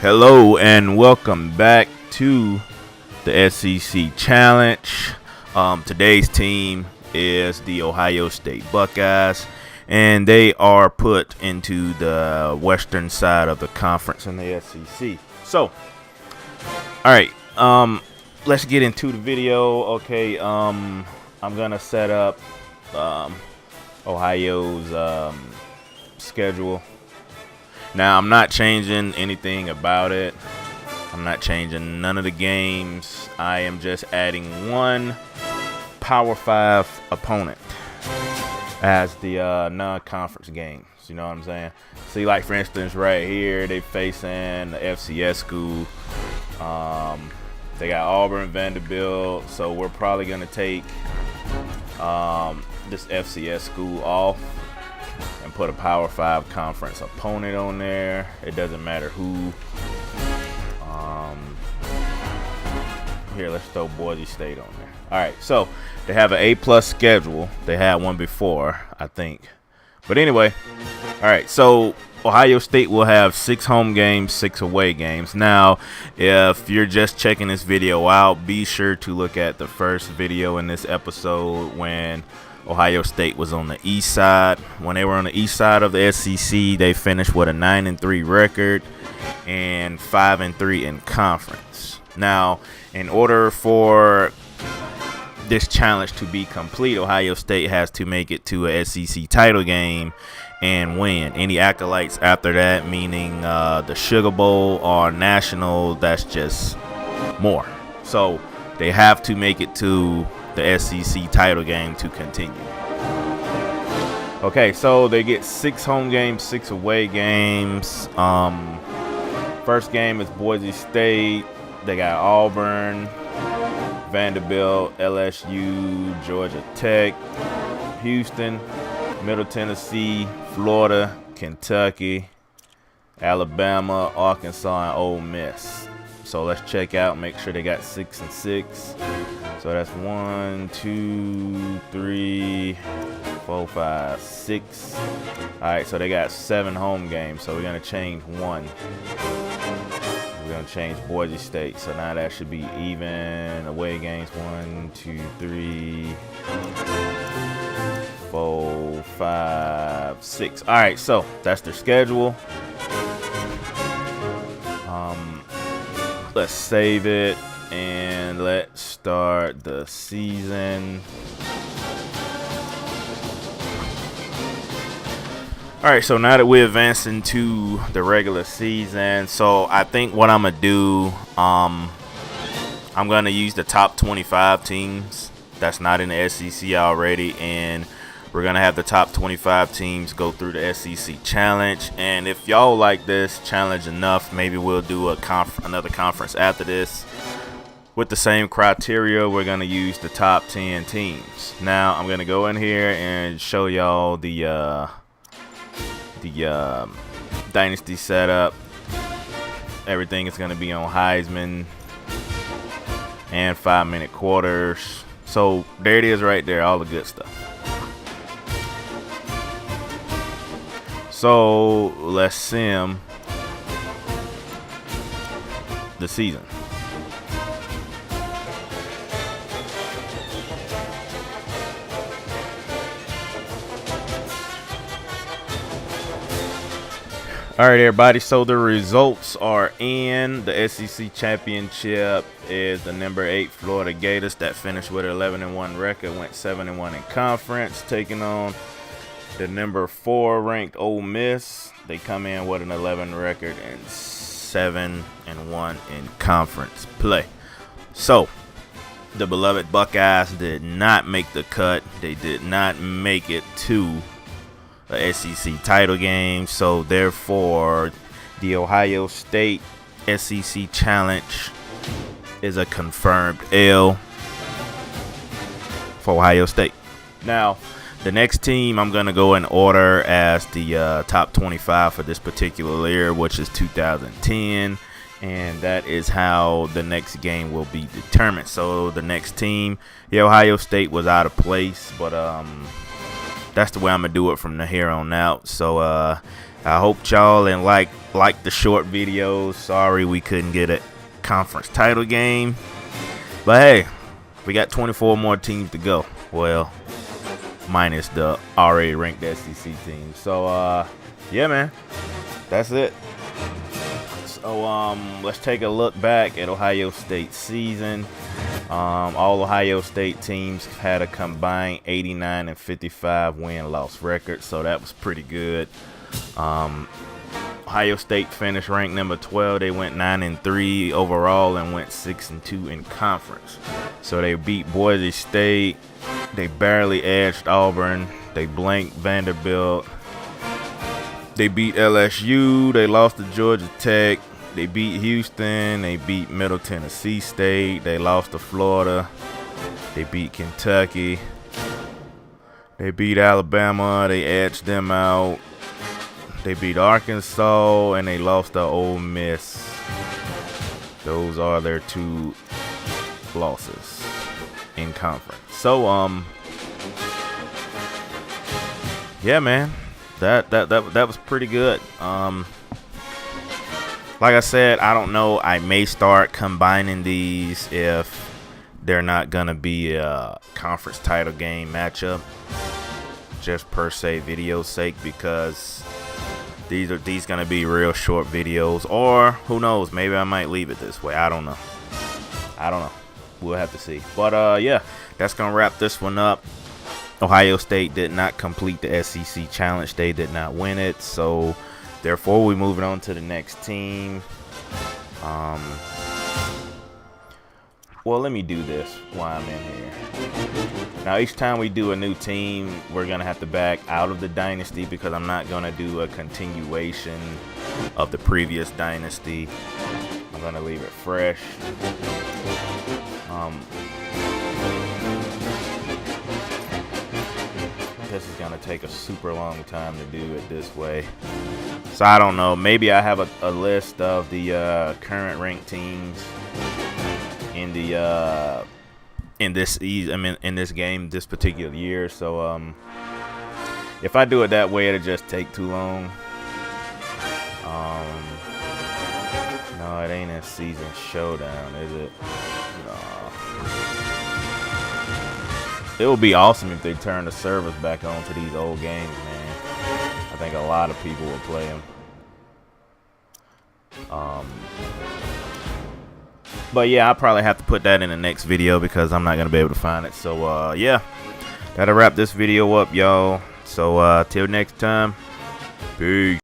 Hello and welcome back to the SEC Challenge. Today's team is the Ohio State Buckeyes, and they are put into the western side of the conference in the SEC. So, all right, let's get into the video. Okay, I'm gonna set up Ohio's schedule. Now, I'm not changing anything about it. I'm not changing none of the games. I am just adding one Power 5 opponent as the non-conference games. You know what I'm saying? See, like, for instance, right here, they facing the FCS school. They got Auburn, Vanderbilt. So we're probably going to take this FCS school off and put a Power 5 conference opponent on there. It doesn't matter who. Here, let's throw Boise State on there. All right, so they have an A+ schedule. They had one before, I think. But anyway, all right, so Ohio State will have 6 home games, 6 away games. Now, if you're just checking this video out, be sure to look at the first video in this episode when Ohio State was on the east side. When they were on the east side of the SEC, they finished with a 9-3 record and 5-3 in conference. Now, in order for this challenge to be complete, Ohio State has to make it to a SEC title game and win. Any acolytes after that, meaning the Sugar Bowl or National, that's just more. So they have to make it to the SEC title game to continue. Okay, so they get 6 home games, 6 away games. First game is Boise State. They got Auburn, Vanderbilt, LSU, Georgia Tech, Houston, Middle Tennessee, Florida, Kentucky, Alabama, Arkansas, and Ole Miss. So let's check out, make sure they got 6 and 6. So that's 1, 2, 3, 4, 5, 6. All right, so they got 7 home games. So we're gonna change one. We're gonna change Boise State. So now that should be even away games. 1, 2, 3, 4, 5, 6. All right, so that's their schedule. Let's save it and let's start the season. All right, so now that we're advancing to the regular season, so I think what I'm gonna do, I'm gonna use the top 25 teams that's not in the SEC already, and we're gonna have the top 25 teams go through the SEC challenge. And if y'all like this challenge enough, maybe we'll do another conference after this with the same criteria. We're gonna use the top 10 teams. Now I'm gonna go in here and show y'all the dynasty setup. Everything is gonna be on Heisman and 5-minute quarters. So there it is right there, all the good stuff. So let's sim the season. All right, everybody, so the results are in. The SEC championship is the number 8 Florida Gators that finished with an 11-1 record, went 7-1 in conference, taking on the number 4 ranked Ole Miss. They come in with an 11 record and 7-1 in conference play. So the beloved Buckeyes did not make the cut. They did not make it to the SEC title game. So therefore, the Ohio State SEC challenge is a confirmed L for Ohio State. Now, the next team I'm going to go in order as the top 25 for this particular year, which is 2010. And that is how the next game will be determined. So the next team, the Ohio State was out of place, but that's the way I'm gonna do it from here on out. So I hope y'all and like the short videos. Sorry we couldn't get a conference title game, but hey, we got 24 more teams to go. Well, minus the already ranked SEC team. So yeah, man, that's it. So let's take a look back at Ohio State's season. All Ohio State teams had a combined 89 and 55 win-loss record, so that was pretty good. Ohio State finished ranked number 12. They went 9-3 overall and went 6-2 in conference. So they beat Boise State. They barely edged Auburn. They blanked Vanderbilt. They beat LSU. They lost to Georgia Tech. They beat Houston. They beat Middle Tennessee State. They lost to Florida. They beat Kentucky. They beat Alabama. They edged them out. They beat Arkansas, and they lost to Ole Miss. Those are their 2 losses in conference. So yeah, man, that was pretty good. Like I said, I don't know. I may start combining these if they're not gonna be a conference title game matchup, just per se video sake, because these gonna be real short videos. Or who knows? Maybe I might leave it this way. I don't know. We'll have to see. But yeah, that's gonna wrap this one up. Ohio State did not complete the SEC challenge. They did not win it. So therefore, we're moving on to the next team. Well, let me do this while I'm in here. Now, each time we do a new team, we're going to have to back out of the dynasty because I'm not going to do a continuation of the previous dynasty. I'm going to leave it fresh. This is going to take a super long time to do it this way. So I don't know. Maybe I have a list of the current ranked teams in the in this game this particular year. So if I do it that way, it'll just take too long. No, it ain't a season showdown, is it? No. It would be awesome if they turn the servers back on to these old games, man. I think a lot of people will play them. But yeah, I'll probably have to put that in the next video because I'm not going to be able to find it. So yeah, that'll wrap this video up, y'all. So till next time, peace.